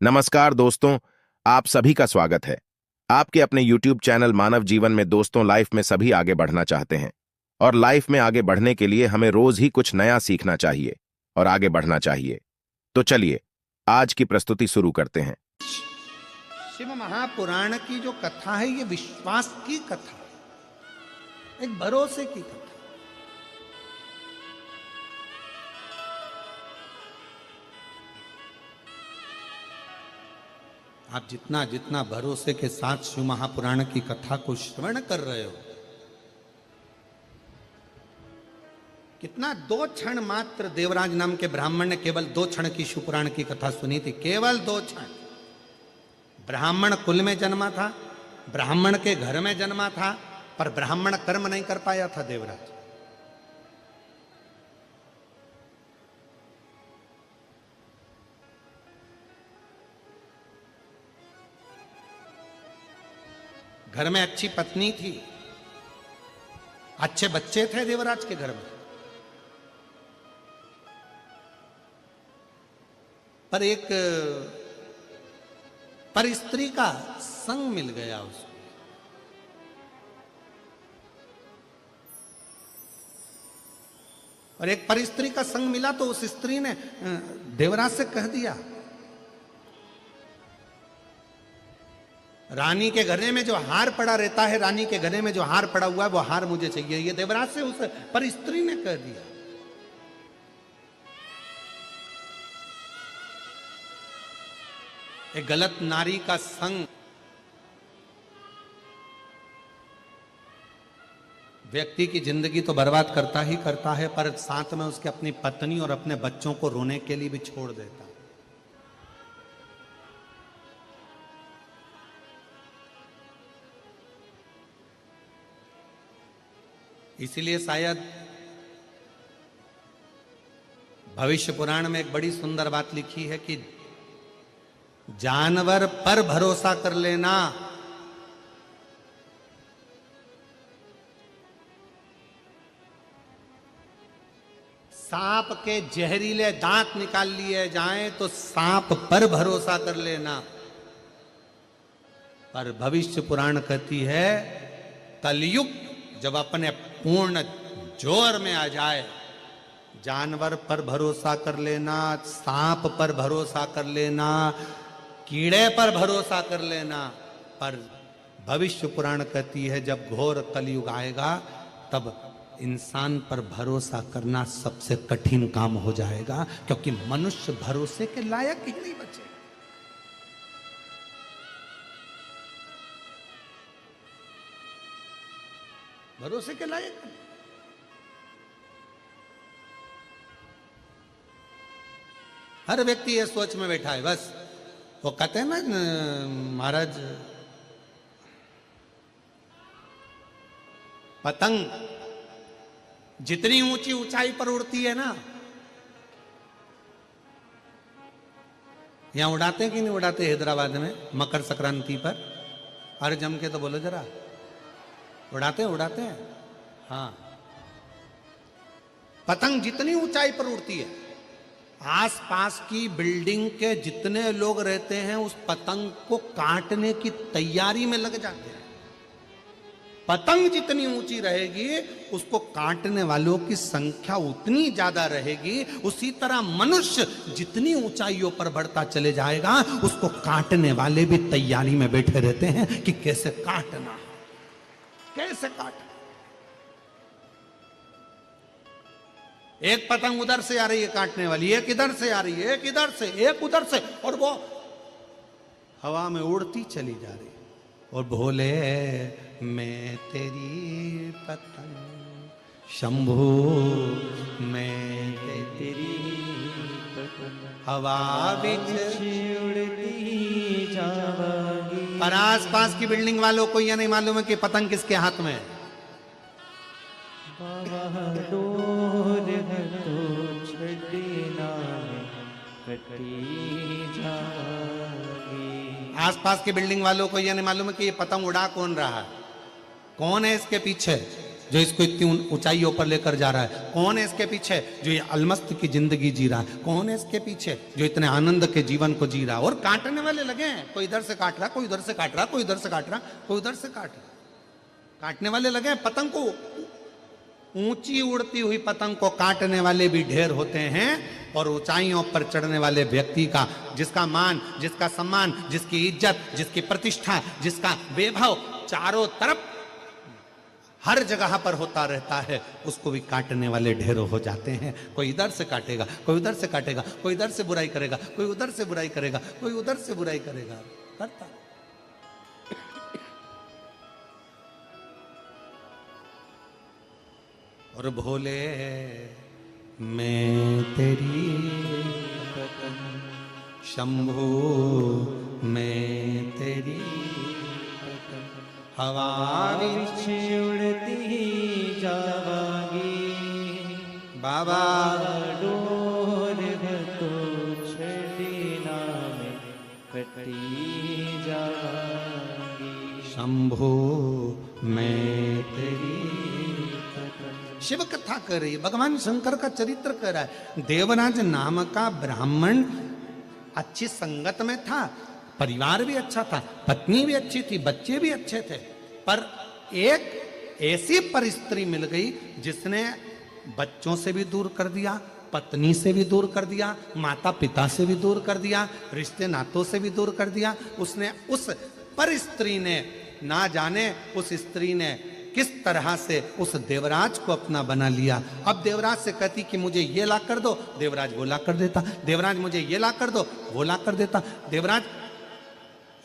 नमस्कार दोस्तों, आप सभी का स्वागत है। आपके अपने YouTube चैनल मानव जीवन में दोस्तों लाइफ में सभी आगे बढ़ना चाहते हैं और लाइफ में आगे बढ़ने के लिए हमें रोज ही कुछ नया सीखना चाहिए और आगे बढ़ना चाहिए। तो चलिए आज की प्रस्तुति शुरू करते हैं। शिव महापुराण की जो कथा है ये विश्वास की कथा है, एक भरोसे की कथा। आप जितना जितना भरोसे के साथ शिव महापुराण की कथा को श्रवण कर रहे हो, कितना 2 क्षण मात्र देवराज नाम के ब्राह्मण ने केवल 2 क्षण की शिवपुराण की कथा सुनी थी, केवल 2 क्षण। ब्राह्मण कुल में जन्मा था, ब्राह्मण के घर में जन्मा था, पर ब्राह्मण कर्म नहीं कर पाया था देवराज। घर में अच्छी पत्नी थी, अच्छे बच्चे थे देवराज के घर में, पर एक पर स्त्री का संग मिल गया उसको। और एक पर स्त्री का संग मिला तो उस स्त्री ने देवराज से कह दिया, रानी के गले में जो हार पड़ा रहता है, रानी के गले में जो हार पड़ा हुआ है वो हार मुझे चाहिए। ये देवराज से उस पर स्त्री ने कह दिया। एक गलत नारी का संग व्यक्ति की जिंदगी तो बर्बाद करता ही करता है, पर साथ में उसके अपनी पत्नी और अपने बच्चों को रोने के लिए भी छोड़ देता है। इसीलिए शायद भविष्य पुराण में एक बड़ी सुंदर बात लिखी है कि जानवर पर भरोसा कर लेना, सांप के जहरीले दांत निकाल लिए जाएं तो सांप पर भरोसा कर लेना, पर भविष्य पुराण कहती है कलयुग जब अपने पूर्ण जोर में आ जाए, जानवर पर भरोसा कर लेना, सांप पर भरोसा कर लेना, कीड़े पर भरोसा कर लेना, पर भविष्य पुराण कहती है जब घोर कलयुग आएगा तब इंसान पर भरोसा करना सबसे कठिन काम हो जाएगा, क्योंकि मनुष्य भरोसे के लायक ही नहीं बचे। भरोसे के लायक हर व्यक्ति ये सोच में बैठा है, बस वो कहते हैं ना महाराज, पतंग जितनी ऊंची ऊंचाई पर उड़ती है ना, यहां उड़ाते हैं कि नहीं उड़ाते? हैदराबाद में मकर संक्रांति पर, अरे जम के तो बोलो जरा, उड़ाते हैं। हाँ, पतंग जितनी ऊंचाई पर उड़ती है, आसपास की बिल्डिंग के जितने लोग रहते हैं उस पतंग को काटने की तैयारी में लग जाते हैं। पतंग जितनी ऊंची रहेगी उसको काटने वालों की संख्या उतनी ज्यादा रहेगी। उसी तरह मनुष्य जितनी ऊंचाइयों पर बढ़ता चले जाएगा उसको काटने वाले भी तैयारी में बैठे रहते हैं कि कैसे काटना, कैसे काटना। एक पतंग उधर से आ रही है काटने वाली, एक इधर से आ रही है, एक इधर से, एक उधर से, और वो हवा में उड़ती चली जा रही। और भोले मैं तेरी पतंग, शंभू मैं तेरी पतंग, हवा बिच उड़ती जावागी। पर आस पास की बिल्डिंग वालों को यह नहीं मालूम है कि पतंग किसके हाथ में है। आसपास की बिल्डिंग वालों को यह नहीं मालूम है कि ये पतंग उड़ा कौन रहा है, कौन है इसके पीछे। जो इसको इतनी ऊंचाइयों पर लेकर जा रहा है? कौन है इसके पीछे जो ये अलमस्त की जिंदगी जी रहा है? कौन है इसके पीछे जो इतने आनंद के जीवन को जी रहा है? और काटने वाले लगे हैं, कोई इधर से काट रहा, कोई उधर से काट रहा, कोई इधर से काट रहा, कोई उधर से काट रहा। काटने वाले लगे हैं। पतंग को, ऊंची उड़ती हुई पतंग को काटने वाले भी ढेर होते हैं, और ऊंचाइयों पर चढ़ने वाले व्यक्ति का, जिसका मान, जिसका सम्मान, जिसकी इज्जत, जिसकी प्रतिष्ठा, जिसका वैभव चारों तरफ हर जगह पर होता रहता है, उसको भी काटने वाले ढेरों हो जाते हैं। कोई इधर से काटेगा, कोई उधर से काटेगा, कोई इधर से बुराई करेगा, कोई उधर से बुराई करेगा, कोई उधर से बुराई करेगा, करता। और भोले मैं तेरी पतंग, शंभू मैं तेरी पतंग, हवा विच उड़ती जावांगी, बाबा डोर तो छड़ी नाम कटी जावांगी, शंभू मैं तेरी। शिव कथा कर रही है, भगवान शंकर का चरित्र कर रहा है। देवराज नाम का ब्राह्मण अच्छी संगत में था, परिवार भी अच्छा था, पत्नी भी अच्छी थी, बच्चे भी अच्छे थे, पर एक ऐसी परिस्त्री मिल गई जिसने बच्चों से भी दूर कर दिया, पत्नी से भी दूर कर दिया, माता पिता से भी दूर कर दिया, रिश्ते नातों से भी दूर कर दिया। उसने, उस परिस्त्री ने, ना जाने उस स्त्री ने किस तरह से उस देवराज को अपना बना लिया। अब देवराज से कहती कि मुझे ये ला कर दो, देवराज वो ला कर देता। देवराज मुझे ये ला कर दो, वो ला कर देता। देवराज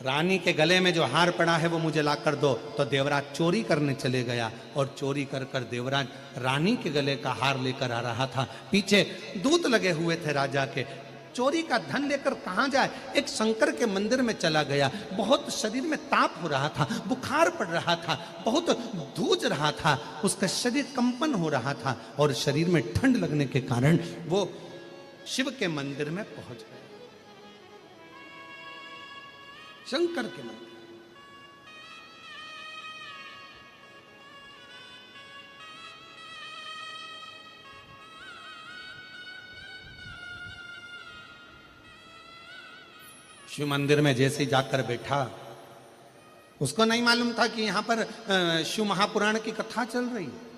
रानी के गले में जो हार पड़ा है वो मुझे ला कर दो, तो देवराज चोरी करने चले गया, और चोरी कर कर देवराज रानी के गले का हार लेकर आ रहा था। पीछे दूत लगे हुए थे राजा के। चोरी का धन लेकर कहां जाए? एक शंकर के मंदिर में चला गया। बहुत शरीर में ताप हो रहा था, बुखार पड़ रहा था, बहुत धूज रहा था, उसका शरीर कंपन हो रहा था, और शरीर में ठंड लगने के कारण वो शिव के मंदिर में पहुंच गया, शंकर के मंदिर। शिव मंदिर में जैसे ही जाकर बैठा, उसको नहीं मालूम था कि यहां पर शिव महापुराण की कथा चल रही है।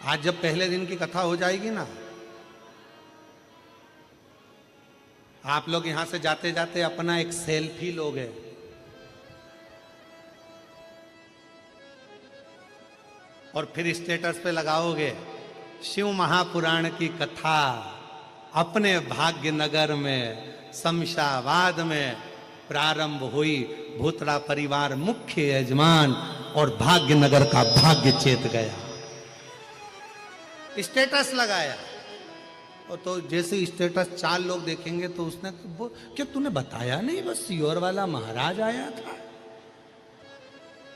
आज जब पहले दिन की कथा हो जाएगी ना, आप लोग यहां से जाते जाते अपना एक सेल्फी लोगे, और फिर स्टेटस पे लगाओगे, शिव महापुराण की कथा अपने भाग्यनगर में शमशाबाद में प्रारंभ हुई। भूतड़ा परिवार मुख्य यजमान और भाग्यनगर का भाग्य चेत गया। स्टेटस लगाया, और तो जैसे स्टेटस 4 लोग देखेंगे तो उसने, क्या तूने बताया नहीं, बस सीहोर वाला महाराज आया था,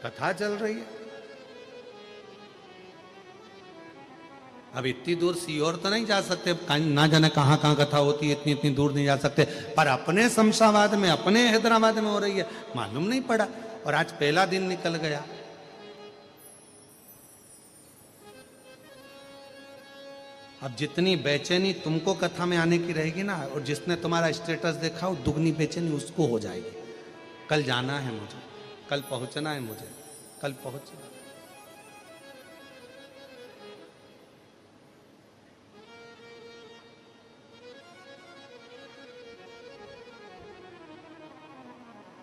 कथा चल रही है। अब इतनी दूर सीहोर तो नहीं जा सकते, ना जाने कहां कहां कथा होती है, इतनी इतनी दूर नहीं जा सकते, पर अपने शमशाबाद में, अपने हैदराबाद में हो रही है, मालूम नहीं पड़ा। और आज पहला दिन निकल गया। अब जितनी बेचैनी तुमको कथा में आने की रहेगी ना, और जिसने तुम्हारा स्टेटस देखा वो दुगनी बेचैनी उसको हो जाएगी। कल जाना है मुझे, कल पहुंचना है मुझे, कल पहुंचना।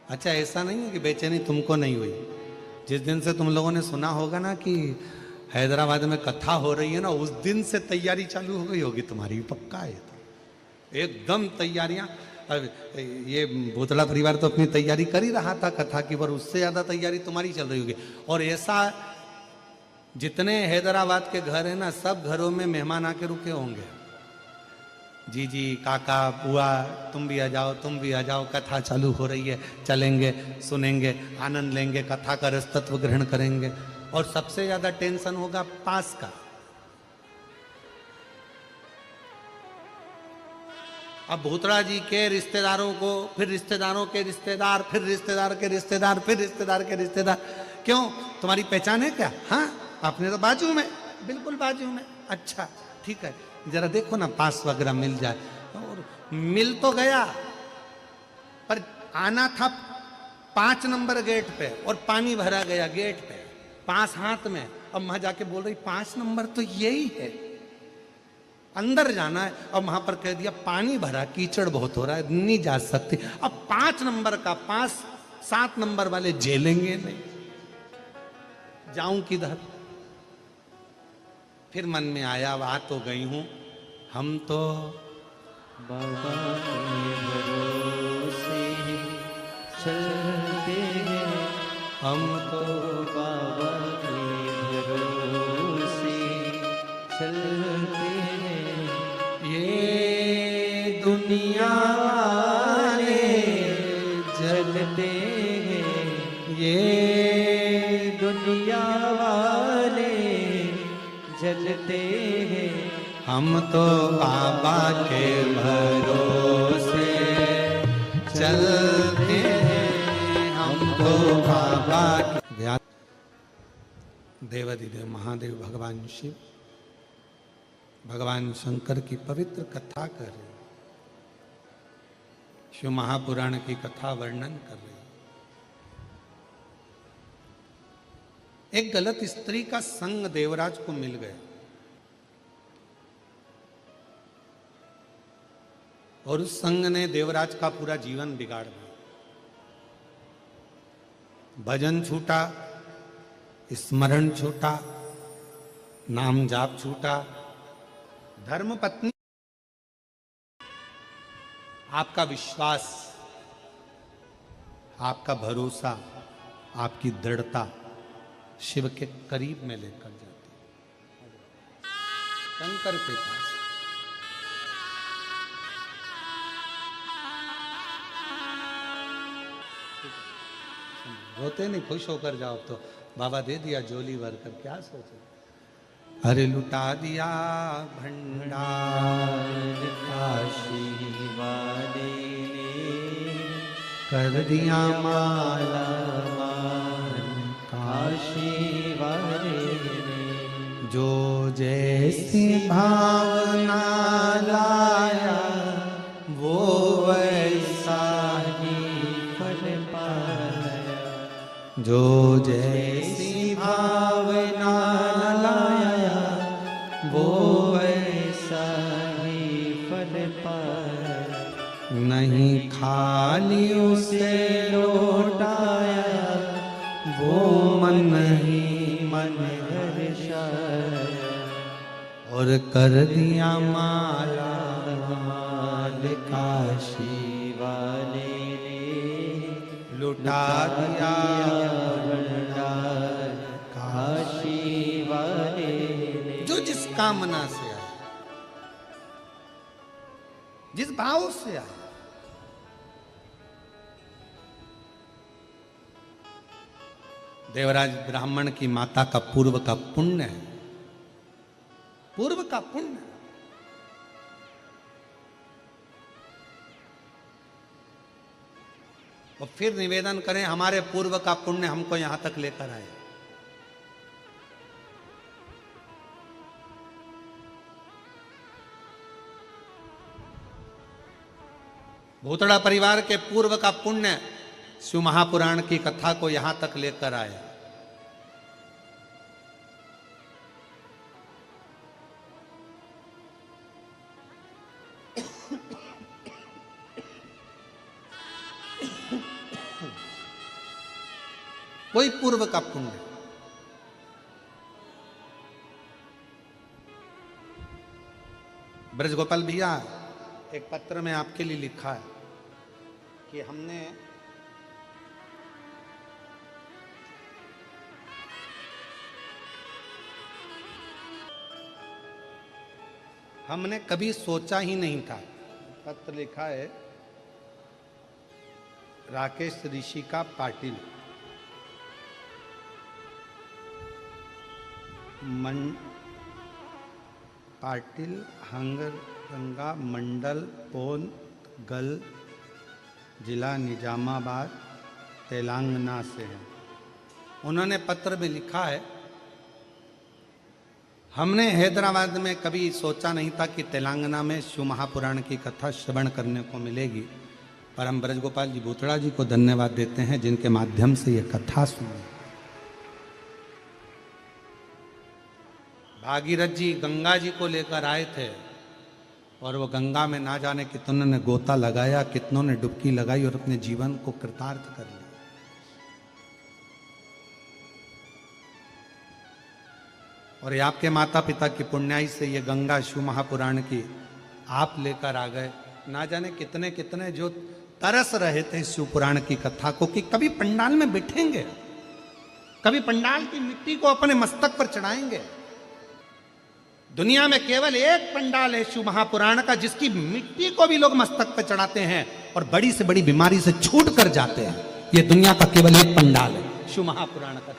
अच्छा, ऐसा नहीं है कि बेचैनी तुमको नहीं हुई। जिस दिन से तुम लोगों ने सुना होगा ना कि हैदराबाद में कथा हो रही है ना, उस दिन से तैयारी चालू हो गई होगी तुम्हारी, पक्का है। तो एकदम तैयारियां। ये भूतड़ा परिवार तो अपनी तैयारी कर ही रहा था कथा की, पर उससे ज्यादा तैयारी तुम्हारी चल रही होगी। और ऐसा जितने हैदराबाद के घर है ना, सब घरों में मेहमान आके रुके होंगे। जीजी, काका, बुआ, तुम भी आ जाओ, तुम भी आ जाओ, कथा चालू हो रही है, चलेंगे, सुनेंगे, आनंद लेंगे, कथा का रसतत्व ग्रहण करेंगे। और सबसे ज्यादा टेंशन होगा पास का। अब भूतड़ा जी के रिश्तेदारों को, फिर रिश्तेदारों के रिश्तेदार, फिर रिश्तेदार के रिश्तेदार, फिर रिश्तेदार के रिश्तेदार। क्यों, तुम्हारी पहचान है क्या? हाँ, आपने तो बाजू में, बिल्कुल बाजू में। अच्छा ठीक है, जरा देखो ना पास वगैरह मिल जाए। और मिल तो गया, पर आना था 5 नंबर गेट पे और पानी भरा गया गेट पे, पास हाथ में। अब वहां जाके बोल रही 5 नंबर तो यही है, अंदर जाना है। अब वहां पर कह दिया पानी भरा, कीचड़ बहुत हो रहा है, नहीं जा सकती। अब 5 नंबर का 7 नंबर वाले झेलेंगे नहीं, जाऊं किधर? फिर मन में आया, अब आ तो गई हूं, हम तो बाबा के भरोसे चलते हैं, हम तो बाबा के भरोसे चलते हैं। ये दुनिया वाले जलते हैं, ये दुनिया वाले जलते हैं। हम तो बाबा के भरोसे चलते हैं, हम तो बाबा के। देवाधिदेव महादेव भगवान शिव, भगवान शंकर की पवित्र कथा कर रहे, शिव महापुराण की कथा वर्णन कर रहे। एक गलत स्त्री का संग देवराज को मिल गया और उस संग ने देवराज का पूरा जीवन बिगाड़ दिया। भजन छूटा, स्मरण छूटा, नाम जाप छूटा, धर्म पत्नी, आपका विश्वास, आपका भरोसा, आपकी दृढ़ता शिव के करीब में लेकर जाती, शंकर के पास। रोते नहीं, खुश होकर जाओ तो बाबा दे दिया झोली भर कर, क्या सोचे? अरे लुटा दिया भंडार काशी वाले ने कर दिया माला माल, काशी वाले ने जो जैसी भावना लाया वो वैसा ही फल पाया। जो जैसी भावना लाया वो वैसा ही फल पाया। नहीं खाली उसे लौटाया वो मन ही मन हर्षाया। और कर दिया माला माल काशी वाले ने लुटा दिया भंडार, काशी वाले ने। जो जिस कामना से आया, जिस भाव से आया, देवराज ब्राह्मण की माता का पूर्व का पुण्य है, पूर्व का पुण्य। और फिर निवेदन करें हमारे पूर्व का पुण्य हमको यहां तक लेकर आए। भूतड़ा परिवार के पूर्व का पुण्य शिव महापुराण की कथा को यहां तक लेकर आए। कोई पूर्व का पुण्य, ब्रजगोपाल भैया एक पत्र में आपके लिए लिखा है कि हमने कभी सोचा ही नहीं था। पत्र लिखा है राकेश ऋषिका पाटिल, पाटिल हंगर गंगा मंडल पोन गल जिला निजामाबाद तेलंगाना से है। उन्होंने पत्र में लिखा है, हमने हैदराबाद में कभी सोचा नहीं था कि तेलंगाना में शिव महापुराण की कथा श्रवण करने को मिलेगी, पर हम ब्रजगोपाल जी भूतड़ा जी को धन्यवाद देते हैं जिनके माध्यम से ये कथा सुनी। भागीरथ जी गंगा जी को लेकर आए थे और वो गंगा में ना जाने कितनों ने गोता लगाया, कितनों ने डुबकी लगाई और अपने जीवन को कृतार्थ कर लिया। और ये आपके माता पिता की पुण्याई से ये गंगा शिव महापुराण की आप लेकर आ गए। ना जाने कितने कितने जो तरस रहे थे शिव पुराण की कथा को कि कभी पंडाल में बिठेंगे, कभी पंडाल की मिट्टी को अपने मस्तक पर चढ़ाएंगे। दुनिया में केवल एक पंडाल है शिव महापुराण का जिसकी मिट्टी को भी लोग मस्तक पर चढ़ाते हैं और बड़ी से बड़ी बीमारी से छूट कर जाते हैं। ये दुनिया का केवल एक पंडाल है शिव महापुराण का,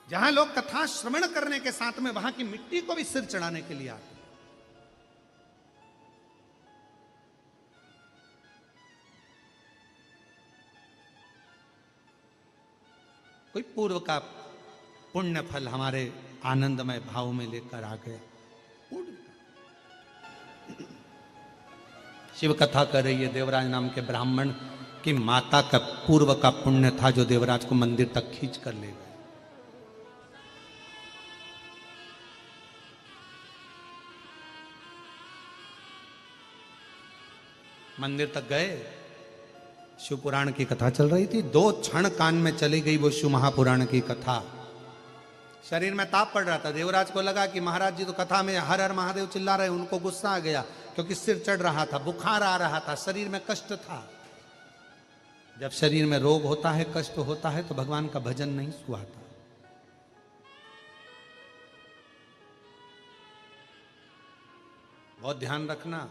जहां लोग कथा श्रवण करने के साथ में वहां की मिट्टी को भी सिर चढ़ाने के लिए आते हैं। कोई पूर्व का पुण्य फल हमारे आनंदमय भाव में लेकर आ गए। शिव कथा कर रही है, देवराज नाम के ब्राह्मण की माता का पूर्व का पुण्य था जो देवराज को मंदिर तक खींच कर ले गए। मंदिर तक गए, शिव पुराण की कथा चल रही थी। 2 क्षण कान में चली गई वो शिव महापुराण की कथा। शरीर में ताप पड़ रहा था। देवराज को लगा कि महाराज जी तो कथा में हर हर महादेव चिल्ला रहे, उनको गुस्सा आ गया क्योंकि सिर चढ़ रहा था, बुखार आ रहा था, शरीर में कष्ट था। जब शरीर में रोग होता है, कष्ट होता है, तो भगवान का भजन नहीं सुहाता। बहुत ध्यान रखना।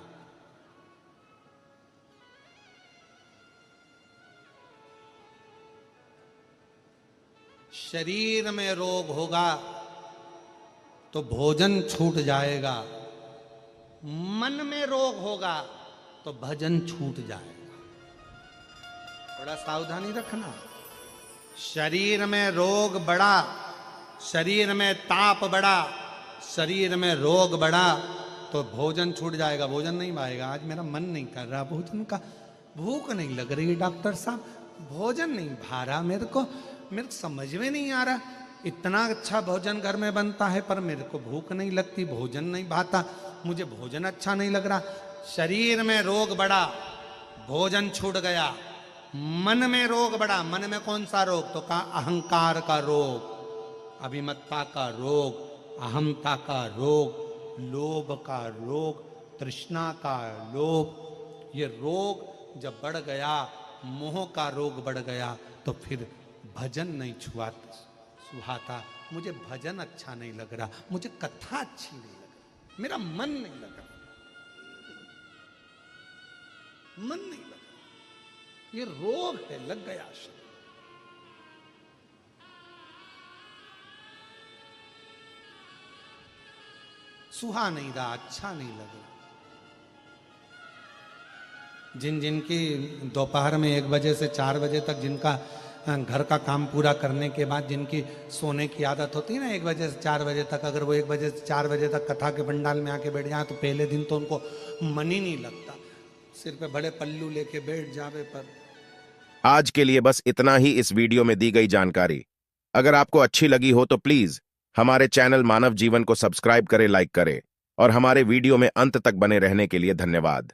शरीर में रोग होगा तो भोजन छूट जाएगा, मन में रोग होगा तो भजन छूट जाएगा। थोड़ा सावधानी रखना। शरीर में रोग बढ़ा, शरीर में ताप बढ़ा, शरीर में रोग बढ़ा तो भोजन छूट जाएगा, भोजन नहीं पाएगा। आज मेरा मन नहीं कर रहा भोजन का, भूख नहीं लग रही डॉक्टर साहब, भोजन नहीं भा रहा, मेरे को समझ में नहीं आ रहा। इतना अच्छा भोजन घर में बनता है पर मेरे को भूख नहीं लगती, भोजन नहीं भाता, मुझे भोजन अच्छा नहीं लग रहा। शरीर में रोग बढ़ा, भोजन छूट गया। मन में रोग बढ़ा, मन में कौन सा रोग? तो कहा अहंकार का रोग, अभिमत्ता का रोग, अहमता का रोग, लोभ का रोग, तृष्णा का लोभ। ये रोग जब बढ़ गया, मोह का रोग बढ़ गया, तो फिर भजन नहीं सुहाता। मुझे भजन अच्छा नहीं लग रहा, मुझे कथा अच्छी नहीं लग रही, मेरा मन नहीं लग रहा, मन नहीं लग रहा। ये रोग है, लग गया शरीर। सुहा नहीं रहा, अच्छा नहीं लग रहा। जिनकी दोपहर में 1 बजे से 4 बजे तक जिनका घर का काम पूरा करने के बाद जिनकी सोने की आदत होती है ना 1 बजे से 4 बजे तक, अगर वो 1 बजे से 4 बजे तक कथा के पंडाल में आके बैठ जाए तो पहले दिन तो उनको मन ही नहीं लगता, सिर पे बड़े पल्लू लेके बैठ जावे। पर आज के लिए बस इतना ही इस वीडियो में दी गई जानकारी। अगर आपको अच्छी लगी हो तो प्लीज हमारे चैनल मानव जीवन को सब्सक्राइब करें, लाइक करें और हमारे वीडियो में अंत तक बने रहने के लिए धन्यवाद।